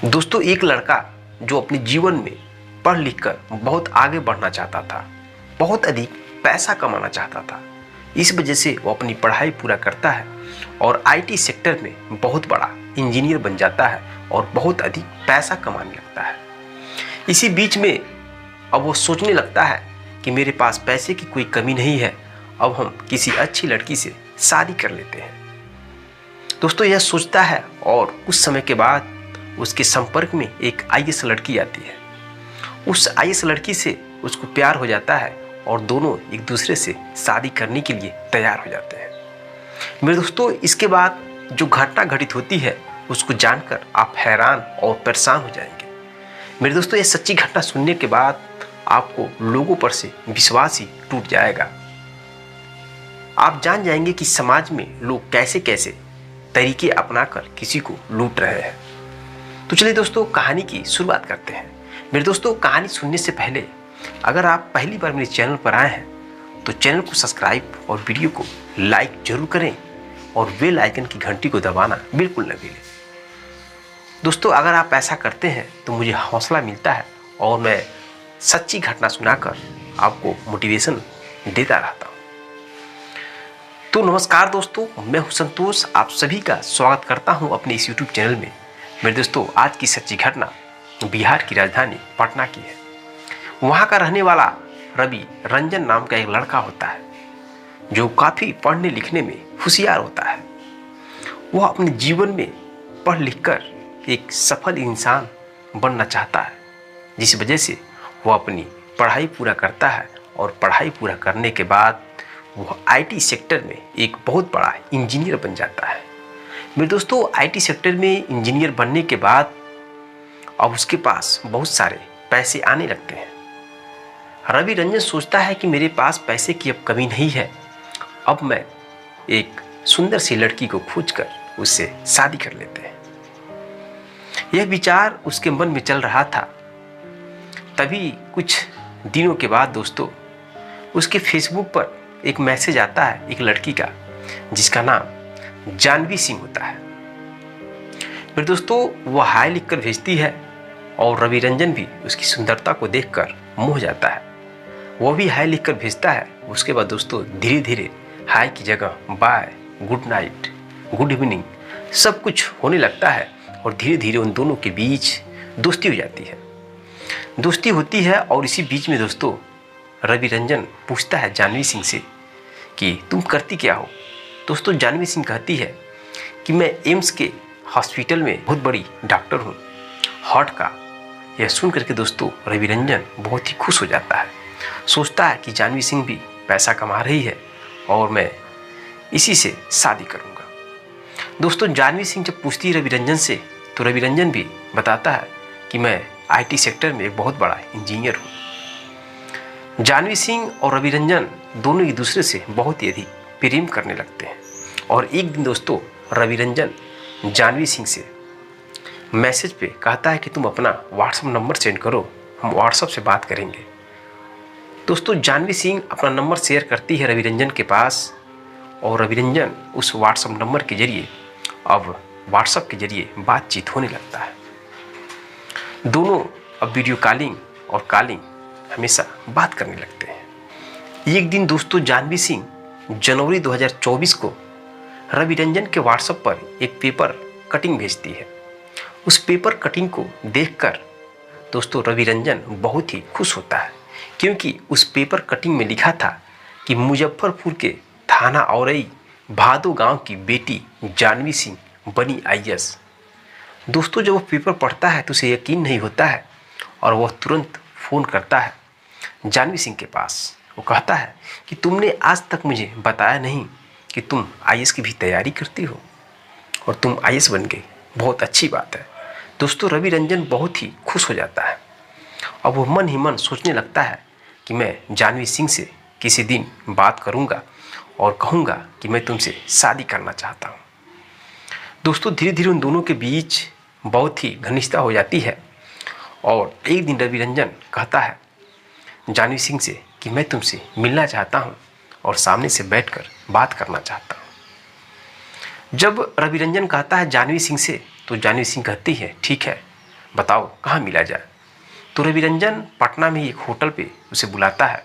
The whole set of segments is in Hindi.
दोस्तों, एक लड़का जो अपने जीवन में पढ़ लिख कर बहुत आगे बढ़ना चाहता था, बहुत अधिक पैसा कमाना चाहता था। इस वजह से वो अपनी पढ़ाई पूरा करता है और आईटी सेक्टर में बहुत बड़ा इंजीनियर बन जाता है और बहुत अधिक पैसा कमाने लगता है। इसी बीच में अब वो सोचने लगता है कि मेरे पास पैसे की कोई कमी नहीं है, अब हम किसी अच्छी लड़की से शादी कर लेते हैं। दोस्तों, यह सोचता है और कुछ समय के बाद उसके संपर्क में एक आईएएस लड़की आती है। उस आईएएस लड़की से उसको प्यार हो जाता है और दोनों एक दूसरे से शादी करने के लिए तैयार हो जाते हैं। मेरे दोस्तों, इसके बाद जो घटना घटित होती है उसको जानकर आप हैरान और परेशान हो जाएंगे। मेरे दोस्तों, यह सच्ची घटना सुनने के बाद आपको लोगों पर से विश्वास ही टूट जाएगा। आप जान जाएंगे कि समाज में लोग कैसे कैसे तरीके अपनाकर किसी को लूट रहे हैं। तो चलिए दोस्तों, कहानी की शुरुआत करते हैं। मेरे दोस्तों, कहानी सुनने से पहले अगर आप पहली बार मेरे चैनल पर आए हैं तो चैनल को सब्सक्राइब और वीडियो को लाइक जरूर करें और बेल आइकन की घंटी को दबाना बिल्कुल न भूलें। दोस्तों, अगर आप ऐसा करते हैं तो मुझे हौसला मिलता है और मैं सच्ची घटना सुनाकर आपको मोटिवेशन देता रहता हूँ। तो नमस्कार दोस्तों, मैं हूँ संतोष, आप सभी का स्वागत करता हूँ अपने इस यूट्यूब चैनल में। मेरे दोस्तों, आज की सच्ची घटना बिहार की राजधानी पटना की है। वहाँ का रहने वाला रवि रंजन नाम का एक लड़का होता है जो काफ़ी पढ़ने लिखने में होशियार होता है। वह अपने जीवन में पढ़ लिख कर एक सफल इंसान बनना चाहता है, जिस वजह से वह अपनी पढ़ाई पूरा करता है और पढ़ाई पूरा करने के बाद वह आईटी सेक्टर में एक बहुत बड़ा इंजीनियर बन जाता है। मेरे दोस्तों, आईटी सेक्टर में इंजीनियर बनने के बाद अब उसके पास बहुत सारे पैसे आने लगते हैं। रवि रंजन सोचता है कि मेरे पास पैसे की अब कमी नहीं है, अब मैं एक सुंदर सी लड़की को खोजकर उससे शादी कर लेते हैं। यह विचार उसके मन में चल रहा था। तभी कुछ दिनों के बाद दोस्तों, उसके फेसबुक पर एक मैसेज आता है एक लड़की का, जिसका नाम जानवी सिंह होता है। मेरे दोस्तों, वह हाय लिखकर भेजती है और रवि रंजन भी उसकी सुंदरता को देखकर मोह जाता है। वह भी हाय लिखकर भेजता है। उसके बाद दोस्तों, धीरे धीरे हाय की जगह bye, good night, good evening सब कुछ होने लगता है और धीरे धीरे उन दोनों के बीच दोस्ती हो जाती है। दोस्ती होती है और इसी बीच में दोस्तों, रवि रंजन पूछता है जानवी सिंह से कि तुम करती क्या हो। दोस्तों, जानवी सिंह कहती है कि मैं एम्स के हॉस्पिटल में बहुत बड़ी डॉक्टर हूँ, हार्ट का। यह सुन करके दोस्तों, रवि रंजन बहुत ही खुश हो जाता है। सोचता है कि जानवी सिंह भी पैसा कमा रही है और मैं इसी से शादी करूँगा। दोस्तों, जानवी सिंह जब पूछती है रवि रंजन से तो रवि रंजन भी बताता है कि मैं आईटी सेक्टर में एक बहुत बड़ा इंजीनियर हूँ। जानवी सिंह और रवि रंजन दोनों एक दूसरे से बहुत ही अधिक प्रेम करने लगते हैं और एक दिन दोस्तों, रवि रंजन जानवी सिंह से मैसेज पे कहता है कि तुम अपना व्हाट्सएप नंबर सेंड करो, हम व्हाट्सएप से बात करेंगे। दोस्तों, जानवी सिंह अपना नंबर शेयर करती है रवि रंजन के पास और रवि रंजन उस व्हाट्सएप नंबर के जरिए अब व्हाट्सएप के जरिए बातचीत होने लगता है। दोनों अब वीडियो कॉलिंग और कॉलिंग हमेशा बात करने लगते हैं। एक दिन दोस्तों, जानवी सिंह जनवरी 2024 को रवि रंजन के व्हाट्सएप पर एक पेपर कटिंग भेजती है। उस पेपर कटिंग को देखकर दोस्तों, रवि रंजन बहुत ही खुश होता है, क्योंकि उस पेपर कटिंग में लिखा था कि मुजफ्फरपुर के थाना औरई भादो गांव की बेटी जानवी सिंह बनी आईएएस। दोस्तों, जब वो पेपर पढ़ता है तो उसे यकीन नहीं होता है और वह तुरंत फ़ोन करता है जानवी सिंह के पास। वो कहता है कि तुमने आज तक मुझे बताया नहीं कि तुम आईएएस की भी तैयारी करती हो और तुम आईएएस बन गई, बहुत अच्छी बात है। दोस्तों, रवि रंजन बहुत ही खुश हो जाता है। अब वो मन ही मन सोचने लगता है कि मैं जानवी सिंह से किसी दिन बात करूंगा और कहूंगा कि मैं तुमसे शादी करना चाहता हूं। दोस्तों, धीरे धीरे उन दोनों के बीच बहुत ही घनिष्ठता हो जाती है और एक दिन रवि रंजन कहता है जानवी सिंह से कि मैं तुमसे मिलना चाहता हूं और सामने से बैठकर बात करना चाहता हूं। जब रवि रंजन कहता है जानवी सिंह से तो जानवी सिंह कहती है ठीक है, बताओ कहाँ मिला जाए। तो रवि रंजन पटना में एक होटल पे उसे बुलाता है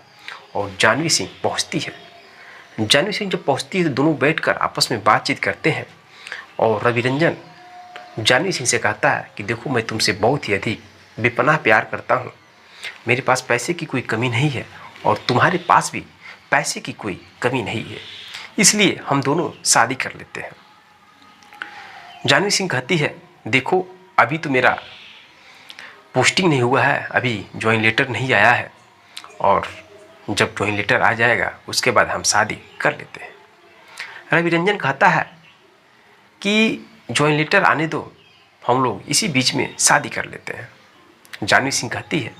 और जानवी सिंह पहुँचती है। जानवी सिंह जब पहुँचती है तो दोनों बैठकर आपस में बातचीत करते हैं और रवि रंजन जानवी सिंह से कहता है कि देखो, मैं तुमसे बहुत ही अधिक बेपनाह प्यार करता हूँ, मेरे पास पैसे की कोई कमी नहीं है और तुम्हारे पास भी पैसे की कोई कमी नहीं है, इसलिए हम दोनों शादी कर लेते हैं। जानवी सिंह कहती है, देखो अभी तो मेरा पोस्टिंग नहीं हुआ है, अभी ज्वाइन लेटर नहीं आया है, और जब ज्वाइन लेटर आ जाएगा उसके बाद हम शादी कर लेते हैं। रवि रंजन कहता है कि ज्वाइन लेटर आने दो, हम लोग इसी बीच में शादी कर लेते हैं। जानवी सिंह कहती है,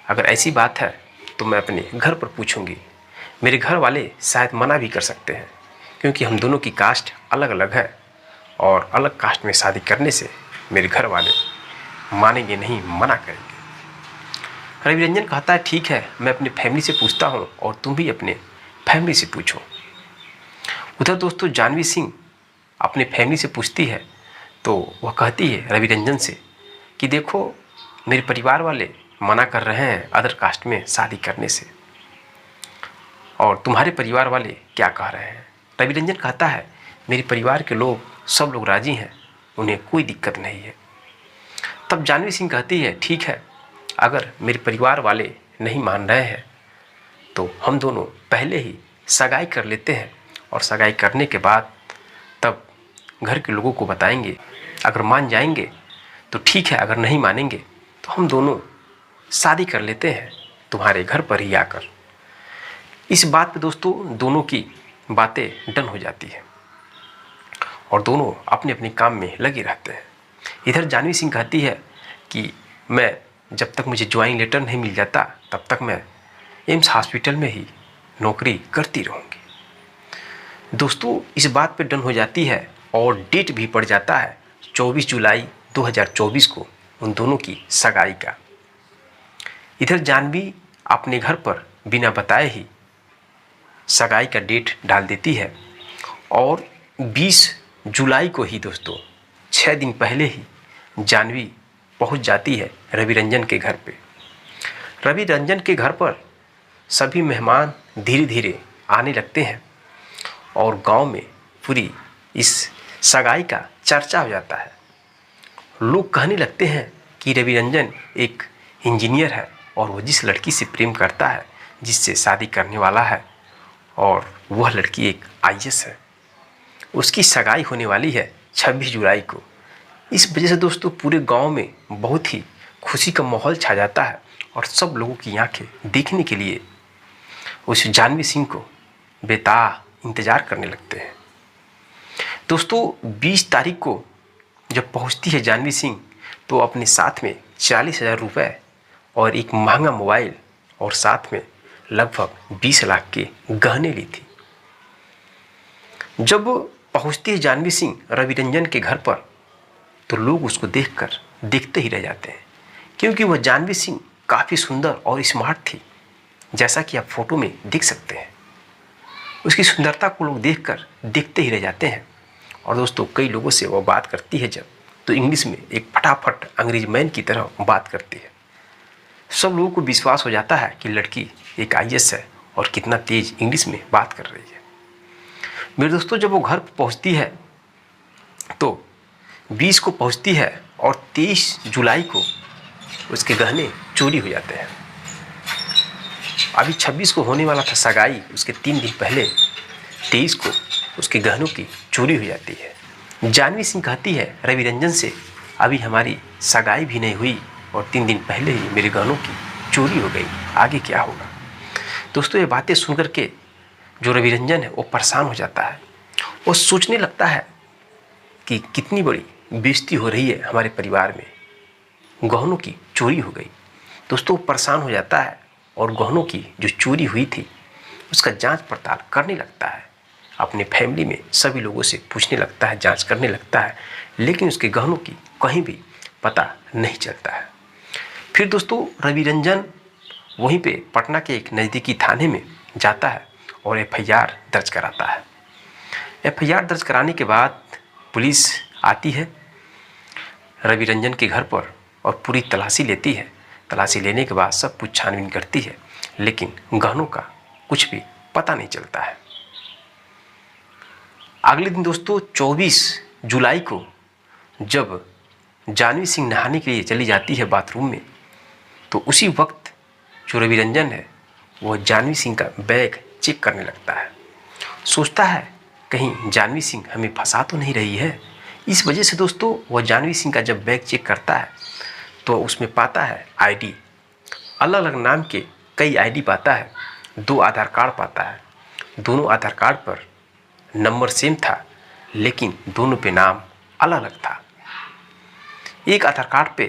अगर ऐसी बात है तो मैं अपने घर पर पूछूंगी, मेरे घर वाले शायद मना भी कर सकते हैं क्योंकि हम दोनों की कास्ट अलग अलग है और अलग कास्ट में शादी करने से मेरे घर वाले मानेंगे नहीं, मना करेंगे। रवि रंजन कहता है, ठीक है, मैं अपनी फैमिली से पूछता हूँ और तुम भी अपने फैमिली से पूछो। उधर दोस्तों जानवी सिंह अपने फैमिली से पूछती है तो वह कहती है रवि रंजन से कि देखो, मेरे परिवार वाले मना कर रहे हैं अदर कास्ट में शादी करने से, और तुम्हारे परिवार वाले क्या कह रहे हैं। रवि रंजन कहता है, मेरे परिवार के लोग सब लोग राजी हैं, उन्हें कोई दिक्कत नहीं है। तब जानवी सिंह कहती है, ठीक है, अगर मेरे परिवार वाले नहीं मान रहे हैं तो हम दोनों पहले ही सगाई कर लेते हैं और सगाई करने के बाद तब घर के लोगों को बताएंगे, अगर मान जाएंगे तो ठीक है, अगर नहीं मानेंगे तो हम दोनों शादी कर लेते हैं तुम्हारे घर पर ही आकर। इस बात पे दोस्तों दोनों की बातें डन हो जाती है और दोनों अपने अपने काम में लगे रहते हैं। इधर जानवी सिंह कहती है कि मैं जब तक मुझे ज्वाइन लेटर नहीं मिल जाता तब तक मैं एम्स हॉस्पिटल में ही नौकरी करती रहूँगी। दोस्तों इस बात पे डन हो जाती है और डेट भी पड़ जाता है 24 जुलाई 2024 को उन दोनों की सगाई का। इधर जानवी अपने घर पर बिना बताए ही सगाई का डेट डाल देती है और 20 जुलाई को ही दोस्तों 6 दिन पहले ही जानवी पहुंच जाती है रवि रंजन के घर पे। रवि रंजन के घर पर सभी मेहमान धीरे धीरे आने लगते हैं और गांव में पूरी इस सगाई का चर्चा हो जाता है। लोग कहने लगते हैं कि रवि रंजन एक इंजीनियर है और वो जिस लड़की से प्रेम करता है, जिससे शादी करने वाला है, और वह लड़की एक आईएएस है, उसकी सगाई होने वाली है 26 जुलाई को। इस वजह से दोस्तों पूरे गांव में बहुत ही खुशी का माहौल छा जाता है और सब लोगों की आंखें देखने के लिए उस जानवी सिंह को बेताब इंतज़ार करने लगते हैं। दोस्तों 20 तारीख को जब पहुंचती है जानवी सिंह तो अपने साथ में 40,000 रुपये और एक महंगा मोबाइल और साथ में लगभग 20 लाख के गहने ली थी। जब पहुंचती है जानवी सिंह रवि रंजन के घर पर तो लोग उसको देखते ही रह जाते हैं क्योंकि वह जानवी सिंह काफ़ी सुंदर और स्मार्ट थी, जैसा कि आप फोटो में देख सकते हैं। उसकी सुंदरता को लोग देखते ही रह जाते हैं। और दोस्तों कई लोगों से वो बात करती है जब, तो इंग्लिश में एक फटाफट अंग्रेज मैन की तरह बात करती है। सब लोगों को विश्वास हो जाता है कि लड़की एक आईएएस है और कितना तेज इंग्लिश में बात कर रही है। मेरे दोस्तों जब वो घर पहुंचती है तो 20 को पहुंचती है और 23 जुलाई को उसके गहने चोरी हो जाते हैं। अभी 26 को होने वाला था सगाई, उसके 3 दिन पहले 23 को उसके गहनों की चोरी हो जाती है। जानवी सिंह कहती है रवि रंजन से, अभी हमारी सगाई भी नहीं हुई और 3 दिन पहले ही मेरे गहनों की चोरी हो गई, आगे क्या होगा। दोस्तों ये बातें सुनकर के जो रवि रंजन है वो परेशान हो जाता है। वो सोचने लगता है कि कितनी बड़ी बेइज्जती हो रही है हमारे परिवार में, गहनों की चोरी हो गई। दोस्तों परेशान हो जाता है और गहनों की जो चोरी हुई थी उसका जांच पड़ताल करने लगता है, अपने फैमिली में सभी लोगों से पूछने लगता है, जांच करने लगता है, लेकिन उसके गहनों की कहीं भी पता नहीं चलता है। फिर दोस्तों रवि रंजन वहीं पे पटना के एक नज़दीकी थाने में जाता है और एफआईआर दर्ज कराता है। एफआईआर दर्ज कराने के बाद पुलिस आती है रवि रंजन के घर पर और पूरी तलाशी लेती है। तलाशी लेने के बाद सब कुछ छानबीन करती है, लेकिन गहनों का कुछ भी पता नहीं चलता है। अगले दिन दोस्तों 24 जुलाई को जब जानवी सिंह नहाने के लिए चली जाती है बाथरूम में, तो उसी वक्त जो रवि रंजन है वह जानवी सिंह का बैग चेक करने लगता है। सोचता है कहीं जानवी सिंह हमें फंसा तो नहीं रही है। इस वजह से दोस्तों वह जानवी सिंह का जब बैग चेक करता है तो उसमें पाता है आईडी, अलग अलग नाम के कई आईडी पाता है, 2 आधार कार्ड पाता है। दोनों आधार कार्ड पर नंबर सेम था, लेकिन दोनों पे नाम अलग अलग था। एक आधार कार्ड पे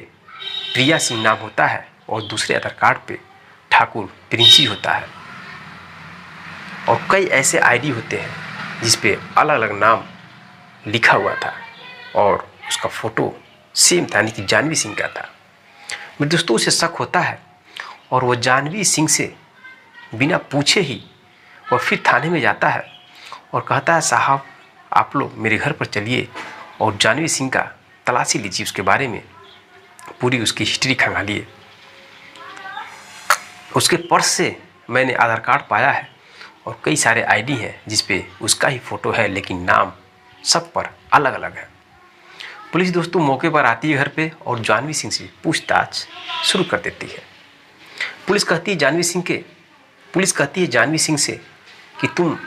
प्रिया सिंह नाम होता है और दूसरे आधार कार्ड पे ठाकुर प्रिंसी होता है। और कई ऐसे आईडी होते हैं जिस पे अलग अलग नाम लिखा हुआ था और उसका फ़ोटो सेम था, यानी कि जानवी सिंह का था। मेरे दोस्तों उसे शक होता है और वह जानवी सिंह से बिना पूछे ही वह फिर थाने में जाता है और कहता है साहब आप लोग मेरे घर पर चलिए और जानवी सिंह का तलाशी लीजिए, उसके बारे में पूरी उसकी हिस्ट्री खंगालिए। उसके पर्स से मैंने आधार कार्ड पाया है और कई सारे आईडी हैं जिस पे उसका ही फ़ोटो है, लेकिन नाम सब पर अलग अलग है। पुलिस दोस्तों मौके पर आती है घर पे और जानवी सिंह से पूछताछ शुरू कर देती है। पुलिस कहती है जानवी सिंह से कि तुम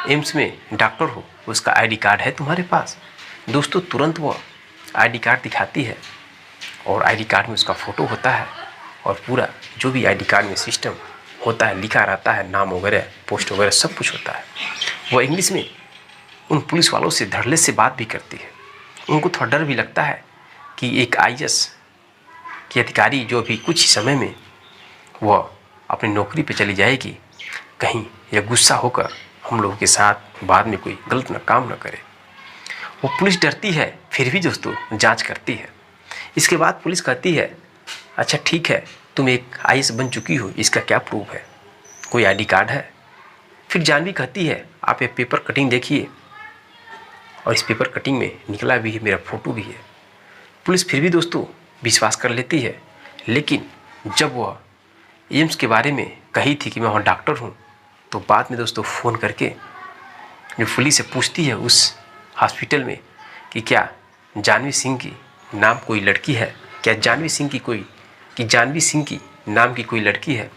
एम्स में डॉक्टर हो, उसका आईडी कार्ड है तुम्हारे पास? दोस्तों तुरंत वो आईडी कार्ड दिखाती है और आईडी कार्ड में उसका फ़ोटो होता है और पूरा जो भी आईडी कार्ड में सिस्टम होता है लिखा रहता है, नाम वगैरह पोस्ट वगैरह सब कुछ होता है। वह इंग्लिश में उन पुलिस वालों से धड़ल्ले से बात भी करती है। उनको थोड़ा डर भी लगता है कि एक आईएएस की अधिकारी जो भी कुछ ही समय में वह अपनी नौकरी पे चली जाएगी, कहीं यह गुस्सा होकर हम लोगों के साथ बाद में कोई गलत काम न करे। वो पुलिस डरती है, फिर भी दोस्तों जांच करती है। इसके बाद पुलिस कहती है अच्छा ठीक है, तुम एक आईएएस बन चुकी हो, इसका क्या प्रूफ है? कोई आईडी कार्ड है? फिर जानवी कहती है आप ये पेपर कटिंग देखिए और इस पेपर कटिंग में निकला भी है, मेरा फ़ोटो भी है। पुलिस फिर भी दोस्तों विश्वास कर लेती है, लेकिन जब वह एम्स के बारे में कही थी कि मैं वहाँ डॉक्टर हूँ, तो बाद में दोस्तों फ़ोन करके जो पुलिस से पूछती है उस हॉस्पिटल में कि क्या जानवी सिंह की नाम कोई लड़की है, क्या जानवी सिंह की नाम की कोई लड़की है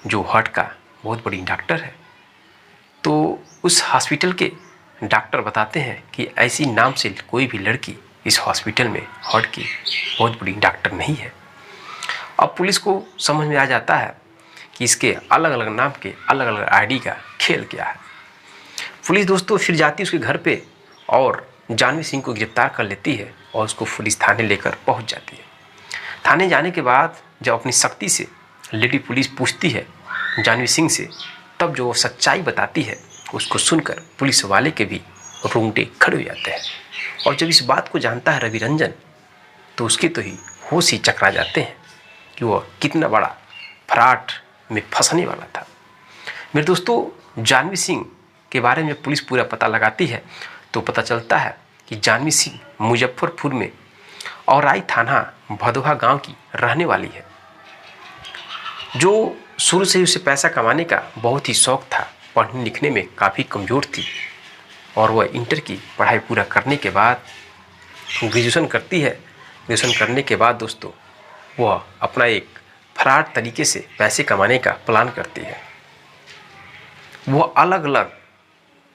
जो हार्ट का बहुत बड़ी डॉक्टर है? तो उस हॉस्पिटल के डॉक्टर बताते हैं कि ऐसी नाम से कोई भी लड़की इस हॉस्पिटल में हार्ट की बहुत बड़ी डॉक्टर नहीं है। अब पुलिस को समझ में आ जाता है कि इसके अलग अलग नाम के अलग अलग आईडी का खेल क्या है। पुलिस दोस्तों फिर जाती है उसके घर पे और जानवी सिंह को गिरफ्तार कर लेती है और उसको पुलिस थाने लेकर पहुंच जाती है। थाने जाने के बाद जब अपनी सख्ती से लेडी पुलिस पूछती है जानवी सिंह से, तब जो वो सच्चाई बताती है उसको सुनकर पुलिस वाले के भी रोंगटे खड़े हो जाते हैं। और जब इस बात को जानता है रवि रंजन, तो उसके तो ही होश ही चकरा जाते हैं कि वह कितना बड़ा फराट में फंसने वाला था। मेरे दोस्तों जानवी सिंह के बारे में पुलिस पूरा पता लगाती है तो पता चलता है कि जानवी सिंह मुजफ्फरपुर में औराई थाना भदोहा गांव की रहने वाली है, जो शुरू से ही उसे पैसा कमाने का बहुत ही शौक था। पढ़ने लिखने में काफ़ी कमज़ोर थी और वह इंटर की पढ़ाई पूरा करने के बाद ग्रेजुएशन करती है। ग्रेजुएशन करने के बाद दोस्तों वह अपना एक फराड तरीके से पैसे कमाने का प्लान करती है। वह अलग अलग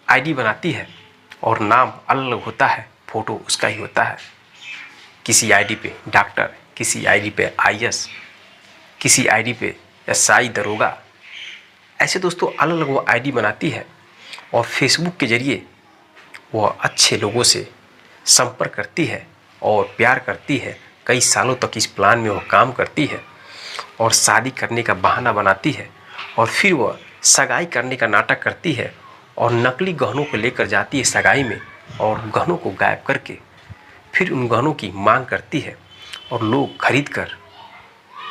आईडी बनाती है और नाम अलग अलग होता है, फ़ोटो उसका ही होता है। किसी आईडी पे डॉक्टर, किसी आईडी पे आईएएस, किसी आईडी पे एसआई दरोगा, ऐसे दोस्तों अलग अलग वो आईडी बनाती है और फेसबुक के ज़रिए वह अच्छे लोगों से संपर्क करती है और प्यार करती है। कई सालों तक इस प्लान में वह काम करती है और शादी करने का बहाना बनाती है और फिर वह सगाई करने का नाटक करती है और नकली गहनों को लेकर जाती है सगाई में और गहनों को गायब करके फिर उन गहनों की मांग करती है और लोग खरीद कर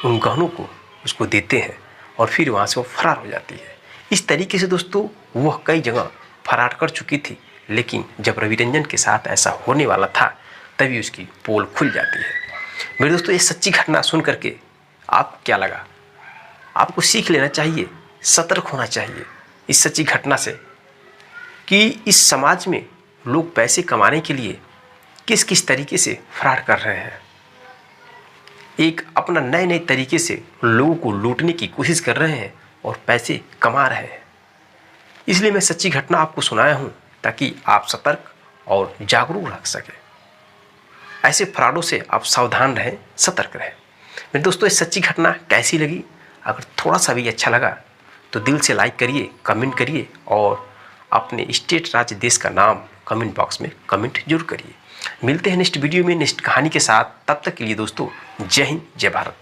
उन गहनों को उसको देते हैं और फिर वहाँ से वो फरार हो जाती है। इस तरीके से दोस्तों वह कई जगह फरार कर चुकी थी, लेकिन जब रवि रंजन के साथ ऐसा होने वाला था तभी उसकी पोल खुल जाती है। मेरे दोस्तों, ये सच्ची घटना सुन करके आप क्या लगा? आपको सीख लेना चाहिए, सतर्क होना चाहिए इस सच्ची घटना से कि इस समाज में लोग पैसे कमाने के लिए किस किस तरीके से फ्रॉड कर रहे हैं। एक अपना नए नए तरीके से लोगों को लूटने की कोशिश कर रहे हैं और पैसे कमा रहे हैं। इसलिए मैं सच्ची घटना आपको सुनाया हूं ताकि आप सतर्क और जागरूक रह सकें। ऐसे फ्रॉडों से आप सावधान रहें, सतर्क रहें। मेरे दोस्तों, ये सच्ची घटना कैसी लगी? अगर थोड़ा सा भी अच्छा लगा तो दिल से लाइक करिए, कमेंट करिए और अपने स्टेट, राज्य, देश का नाम कमेंट बॉक्स में कमेंट जरूर करिए। मिलते हैं नेक्स्ट वीडियो में नेक्स्ट कहानी के साथ। तब तक के लिए दोस्तों, जय हिंद, जय भारत।